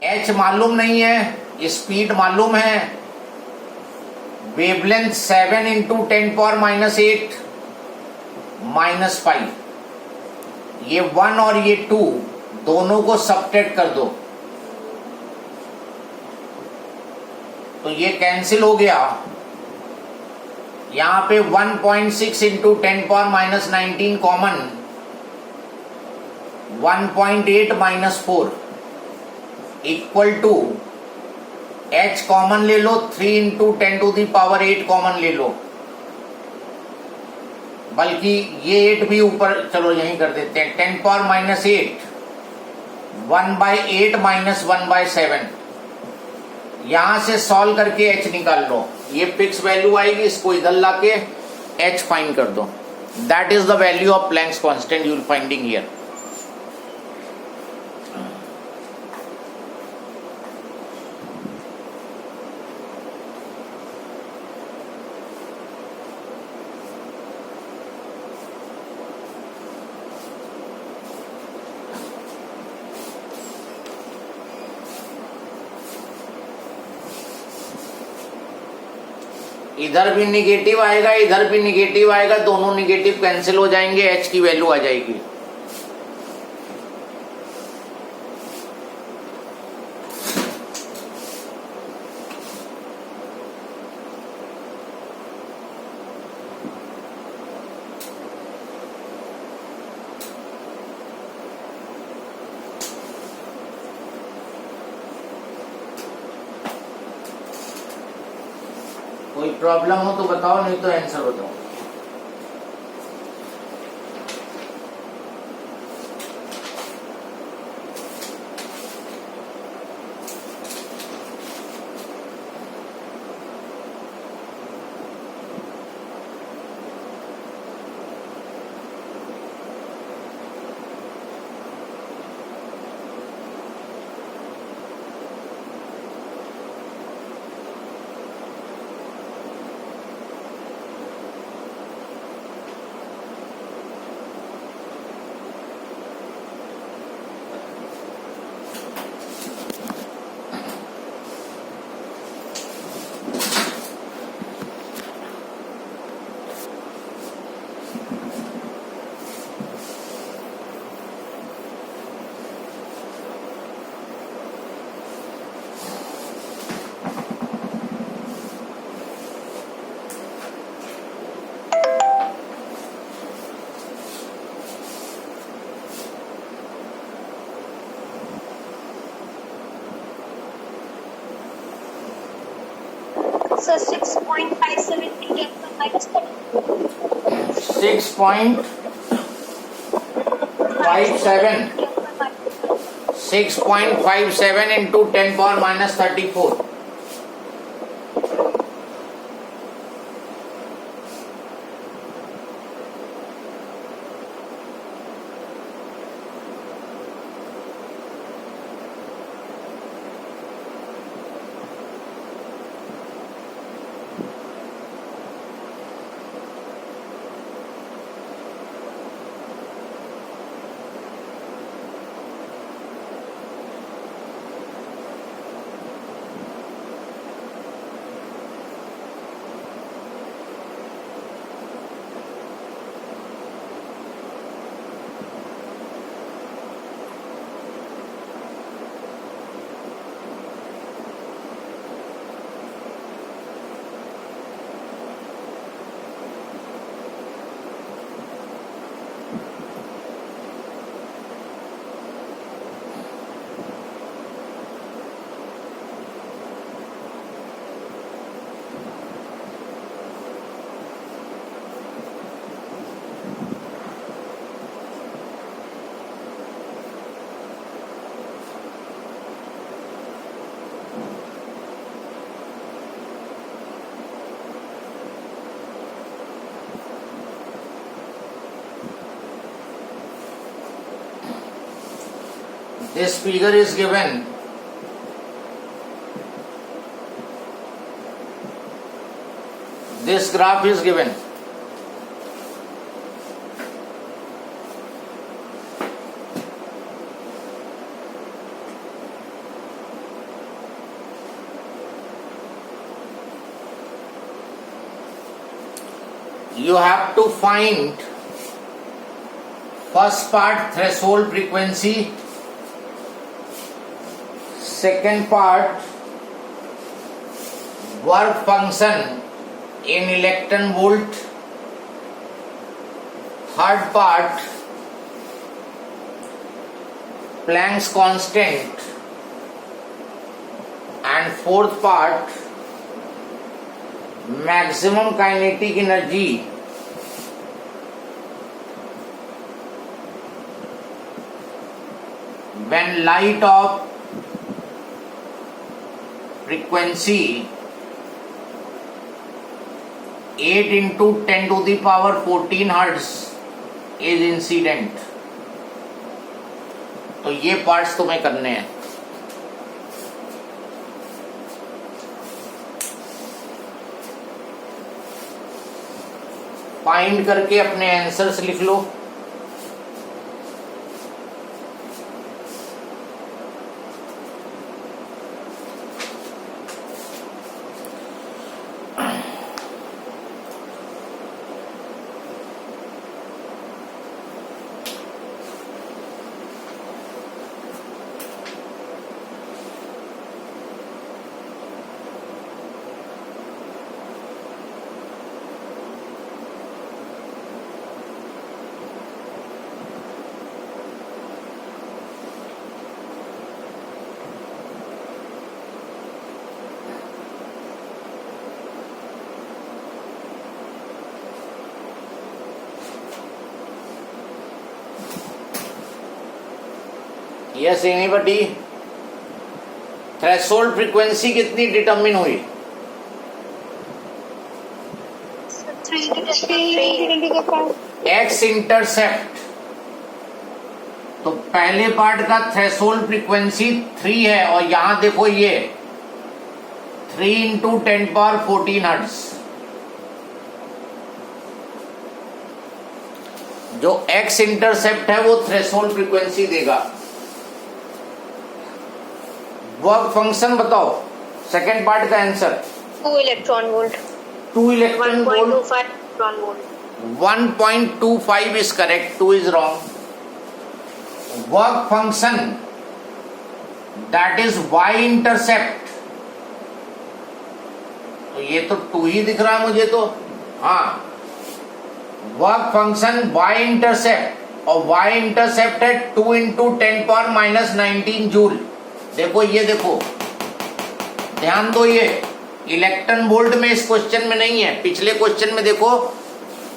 H मालूम नहीं है, स्पीड मालूम है, वेवलेंथ 7 इंटू 10⁻⁸ -5, ये 1 और ये 2 दोनों को सबट्रैक्ट कर दो तो ये कैंसिल हो गया। यहां पे 1.6 into 10⁻⁹ common, 1.8 -4 equal to h common ले लो, 3 इंटू 10⁸ कॉमन ले लो, बल्कि ये 8 भी ऊपर, चलो यहीं कर देते हैं, 10⁻⁸ 1/8 -1/7। यहां से सॉल्व करके h निकाल लो, ये फिक्स वैल्यू आएगी, इसको इधर लाके h फाइंड कर दो। That is the value of Planck's constant you will finding here. इधर भी निगेटिव आएगा, इधर भी निगेटिव आएगा, दोनों निगेटिव कैंसिल हो जाएंगे, h की वैल्यू आ जाएगी। कोई प्रॉब्लम हो तो बताओ, नहीं तो आंसर बताओ। So 6.57 into 10⁻⁷. 6.57 into 10⁻⁴. This figure is given. This graph is given. you have to find first part threshold frequency, second part work function in electron volt, third part Planck's constant, and fourth part maximum kinetic energy when light of frequency 8 into 10 to the power 14 hertz is incident। तो ये parts तुम्हें करने हैं। Find करके अपने answers लिख लो। Yes anybody? Threshold frequency कितनी डिटरमिन हुई? 3 एक्स इंटरसेप्ट। तो पहले पार्ट का थ्रेशोल्ड फ्रीक्वेंसी 3 है और यहां देखो ये 3 इंटू 10 पावर 14 हर्ट्ज। जो एक्स इंटरसेप्ट है वो थ्रेशोल्ड फ्रीक्वेंसी देगा। वर्क फंक्शन बताओ, सेकेंड पार्ट का answer. 2 electron volt. 2 electron volt. 1.25 electron volt. 1.25 is correct, 2 is wrong. Work function, that is y intercept। तो ये तो 2 ही दिख रहा है मुझे तो। हाँ, वर्क फंक्शन y इंटरसेप्ट और y इंटरसेप्ट है 2 इंटू 10 पावर माइनस 19 जूल। देखो ये देखो, ध्यान दो, ये इलेक्ट्रॉन वोल्ट में इस क्वेश्चन में नहीं है। पिछले क्वेश्चन में देखो,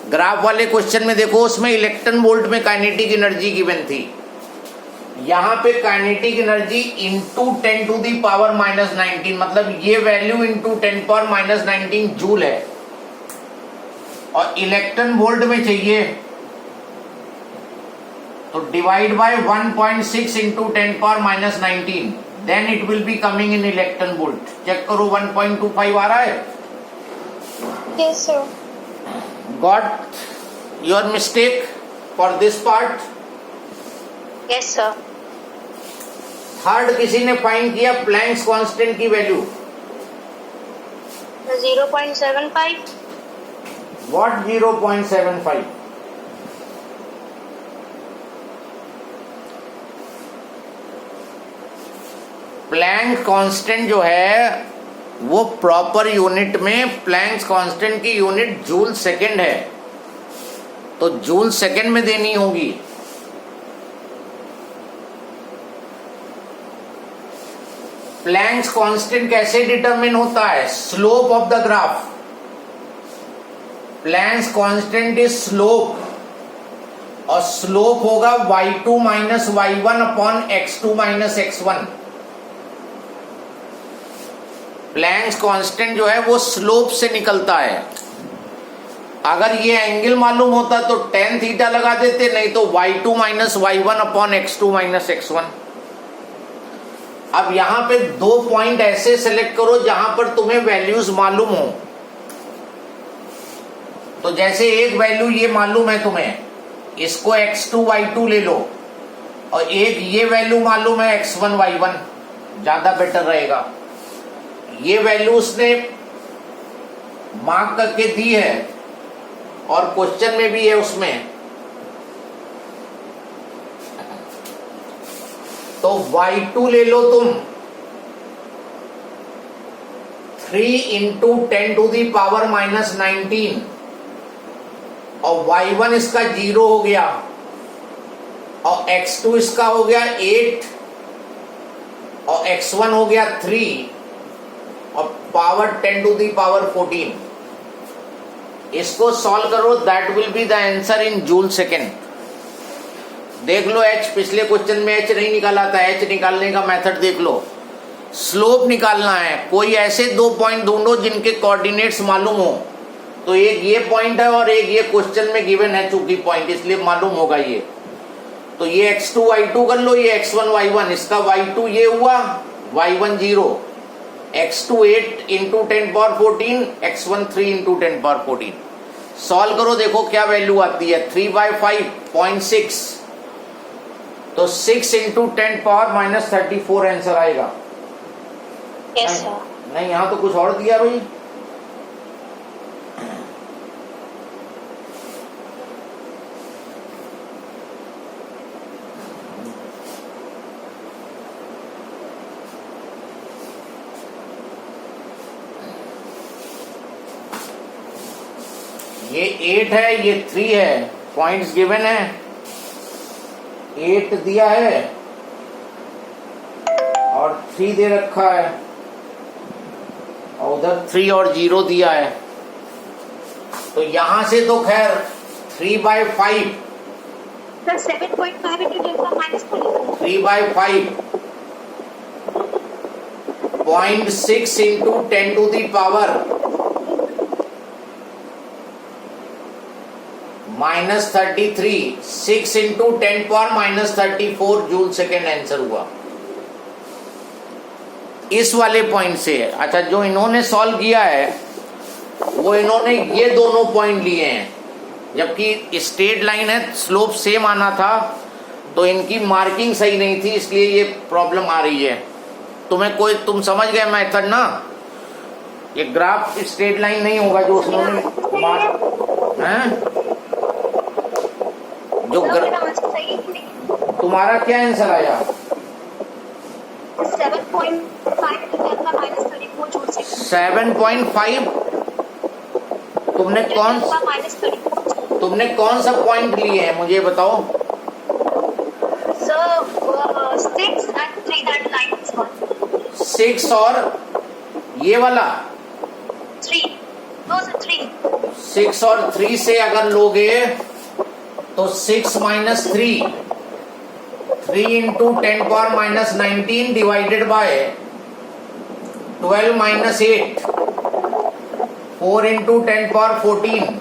ग्राफ वाले क्वेश्चन में देखो, उसमें इलेक्ट्रॉन वोल्ट में काइनेटिक एनर्जी गिवन थी। यहाँ पे kinetic energy into 10 to the power minus 19, मतलब ये value into 10 power minus 19 joule है। और इलेक्ट्रॉन वोल्ट में चाहिए तो डिवाइड बाय 1.6 इंटू 10 power minus 19, then it will be coming in electron volt. Check करो 1.25 आ रहा है। Yes sir. Got your mistake for this part? Yes sir. Third किसी ने फाइंड किया प्लैंक्स कांस्टेंट की वैल्यू? 0.75। व्हाट 0.75? प्लैंक कांस्टेंट जो है वो प्रॉपर यूनिट में प्लैंक्स कांस्टेंट की यूनिट जूल सेकंड है, तो जूल सेकंड में देनी होगी। प्लैंक्स कांस्टेंट कैसे डिटरमिन होता है? Slope of the graph. Planck's constant is slope, और स्लोप होगा y2 minus y1 upon x2 minus x1। Planck's constant जो है वो स्लोप से निकलता है। अगर ये एंगल मालूम होता तो tan थीटा लगा देते, नहीं तो y2 minus y1 upon x2 minus x1। अब यहां पे 2 पॉइंट ऐसे सेलेक्ट करो जहां पर तुम्हें वैल्यूज मालूम हो। तो जैसे एक वैल्यू ये मालूम है तुम्हें, इसको x2 y2 ले लो, और एक ये वैल्यू मालूम है x1 y1, ज्यादा बेटर रहेगा। ये वैल्यू उसने मार्क करके दी है, और क्वेश्चन में भी है उसमें। तो y2 ले लो तुम 3 इंटू 10⁻⁻19 और y1 इसका 0 हो गया और x2 इसका हो गया 8 और x1 हो गया 3 और पावर 10⁻14। इसको सॉल्व करो, that will be the answer in joule second. देख लो h, पिछले क्वेश्चन में h नहीं निकाला था, h निकालने का मेथड देख लो। स्लोप निकालना है, कोई ऐसे दो पॉइंट ढूंढो जिनके कोऑर्डिनेट्स मालूम हो। तो एक ये पॉइंट है और एक ये क्वेश्चन में गिवन है, चूंकि पॉइंट इसलिए मालूम होगा ये। तो ये x2 y2 कर लो, ये x1 y1, इसका y2 ये हुआ, y1 0, x2 8 into 10⁻14, x1 3 into 10⁻14। Solve करो, देखो क्या वैल्यू आती है। 3/5 0.6, तो 6 इंटू 10⁻−34 आंसर आएगा। Yes sir. नहीं, यहां तो कुछ और दिया भाई। ये 8 है, ये 3 है, पॉइंट्स गिवन है। 8 दिया है और 3 दे रखा है और उधर 3 और 0 दिया है। तो यहां से तो खैर 3/5, sir 7.5 into 10⁻⁻34। 3/5 0.6 into 10⁻−33, 6 into 10⁻−34 joule second answer हुआ इस वाले पॉइंट से। अच्छा, जो इन्होंने सॉल्व किया है वो इन्होंने ये दोनों पॉइंट लिए हैं, जबकि स्ट्रेट लाइन है, स्लोप सेम आना था, तो इनकी मार्किंग सही नहीं थी, इसलिए ये प्रॉब्लम आ रही है। तुम समझ गए मेथड ना? ये ग्राफ स्ट्रेट लाइन नहीं होगा जो उन्होंने जो तुम्हारा क्या आंसर आया? 7.5। तुमने कौन सा पॉइंट लिए हैं मुझे बताओ। Sir 6 and 3, that line is 1. 6 और ये वाला 3. No sir, 3. 6 और 3 से अगर लोगे तो 6 minus 3 into 10⁻−19 divided by 12 minus 8, 4 into 10⁻14,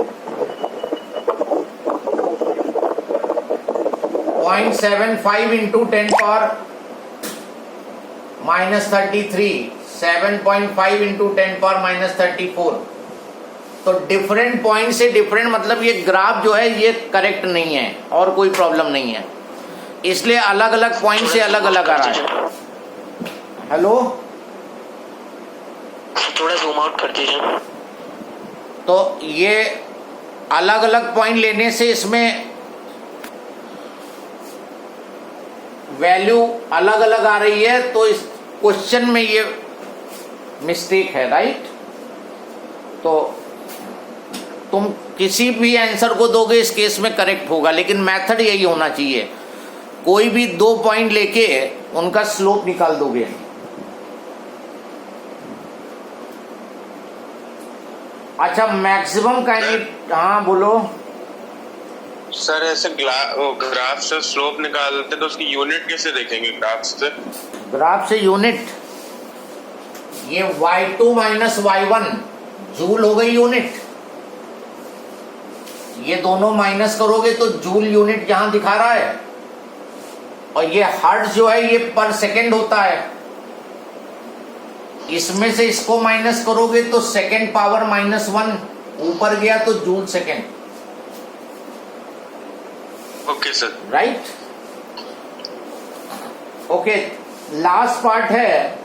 0.75 into 10⁻−33, 7.5 into 10⁻−34। तो डिफरेंट पॉइंट से डिफरेंट, मतलब ये ग्राफ जो है ये करेक्ट नहीं है और कोई प्रॉब्लम नहीं है, इसलिए अलग अलग पॉइंट से अलग अलग आ रहा है। हेलो, थोड़ा जूम आउट कर दीजिए। तो ये अलग अलग पॉइंट लेने से इसमें वैल्यू अलग अलग आ रही है, तो इस क्वेश्चन में ये मिस्टेक है, राइट? तो तुम किसी भी आंसर को दोगे इस केस में करेक्ट होगा, लेकिन मेथड यही होना चाहिए। कोई भी दो पॉइंट लेके उनका स्लोप निकाल दोगे। अच्छा, मैक्सिमम काइनेटिक, हाँ बोलो सर। ऐसे ग्राफ से स्लोप निकालते तो उसकी यूनिट कैसे देखेंगे ग्राफ से? ग्राफ से यूनिट, ये y2 माइनस y1 जूल हो गई यूनिट। ये दोनों माइनस करोगे तो जूल यूनिट यहां दिखा रहा है, और ये हर्ट्ज जो है ये पर सेकंड होता है। इसमें से इसको माइनस करोगे तो सेकंड पावर -1 ऊपर गया तो joule second. Okay sir, right? Okay, last part है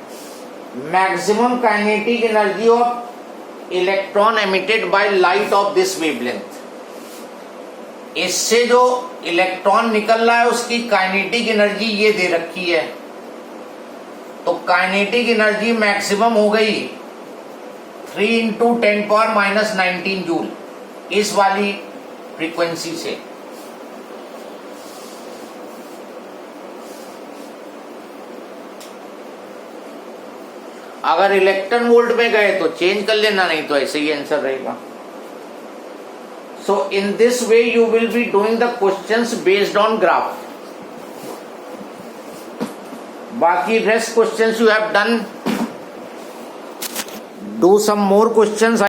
maximum kinetic energy of electron emitted by light of this wavelength. इससे जो इलेक्ट्रॉन निकल रहा है उसकी काइनेटिक एनर्जी ये दे रखी है, तो काइनेटिक एनर्जी मैक्सिमम हो गई 3 × 10⁻⁻19 जूल इस वाली फ्रीक्वेंसी से। अगर इलेक्ट्रॉन वोल्ट में गए तो चेंज कर लेना, नहीं तो ऐसे ही आंसर रहेगा। So in this way you will be doing the questions based on graph. बाकी rest questions you have done. Do some more questions.